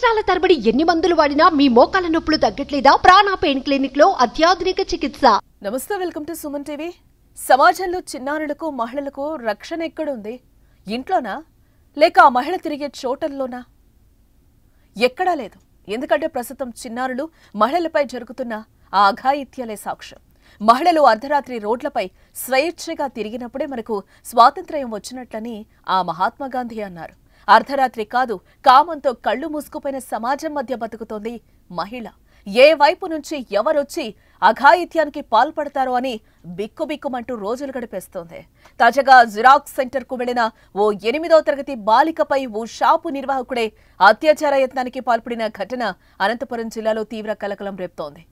సంవత్సరాల తరబడి ఎన్ని మందులు వాడినా మీ మోకాల నొప్పులు తగ్గట్లేదా? ప్రాణ పెయిన్ క్లినిక్ లో అత్యాధునిక చికిత్స. నమస్తే, వెల్కమ్ టు సుమన్ టీవీ. సమాజంలో చిన్నారులకు మహిళలకు రక్షణ ఎక్కడుంది? ఇంట్లోనా, లేక ఆ మహిళ తిరిగే చోటల్లోనా? ఎక్కడా లేదు. ఎందుకంటే ప్రస్తుతం చిన్నారులు మహిళలపై జరుగుతున్న ఆ అఘాయిత్యాలే సాక్ష్యం. మహిళలు అర్ధరాత్రి రోడ్లపై స్వేచ్ఛగా తిరిగినప్పుడే మనకు స్వాతంత్ర్యం వచ్చినట్లని ఆ మహాత్మా గాంధీ అన్నారు. అర్ధరాత్రి కాదు, కామంతో కళ్ళు మూసుకుపోయిన సమాజం మధ్య బతుకుతోంది మహిళ. ఏ వైపు నుంచి ఎవరొచ్చి అఘాయిత్యానికి పాల్పడతారో అని బిక్కుబిక్కుమంటూ రోజులు గడిపేస్తోంది. తాజాగా జిరాక్స్ సెంటర్ కు వెళ్లిన ఓ 8వ తరగతి బాలికపై ఓ షాపు నిర్వాహకుడే అత్యాచార యత్నానికి పాల్పడిన ఘటన అనంతపురం జిల్లాలో తీవ్ర కలకలం రేపుతోంది.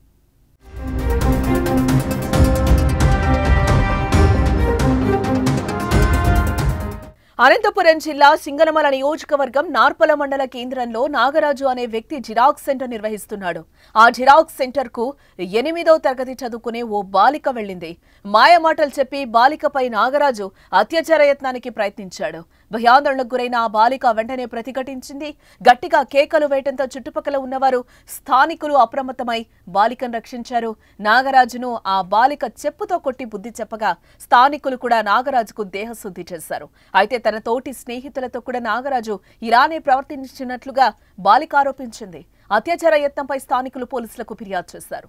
అనంతపురం జిల్లా సింగనమల నియోజకవర్గం నార్పల మండల కేంద్రంలో నాగరాజు అనే వ్యక్తి జిరాక్స్ సెంటర్ నిర్వహిస్తున్నాడు. ఆ జిరాక్స్ సెంటర్ కు 8వ తరగతి చదువుకునే ఓ బాలిక వెళ్లింది. మాయమాటలు చెప్పి బాలికపై నాగరాజు అత్యాచార యత్నానికి ప్రయత్నించాడు. భయాందోళనకు గురైన ఆ బాలిక వెంటనే ప్రతిఘటించింది. గట్టిగా కేకలు వేయడంతో చుట్టుపక్కల ఉన్నవారు స్థానికులు అప్రమత్తమై బాలికను రక్షించారు. నాగరాజును ఆ బాలిక చెప్పుతో కొట్టి బుద్ధి చెప్పగా స్థానికులు కూడా నాగరాజుకు దేహశుద్ధి చేశారు. అయితే తన తోటి స్నేహితులతో కూడా నాగరాజు ఇలానే ప్రవర్తించినట్లుగా బాలిక ఆరోపించింది. అత్యాచార యత్నంపై స్థానికులు పోలీసులకు ఫిర్యాదు చేశారు.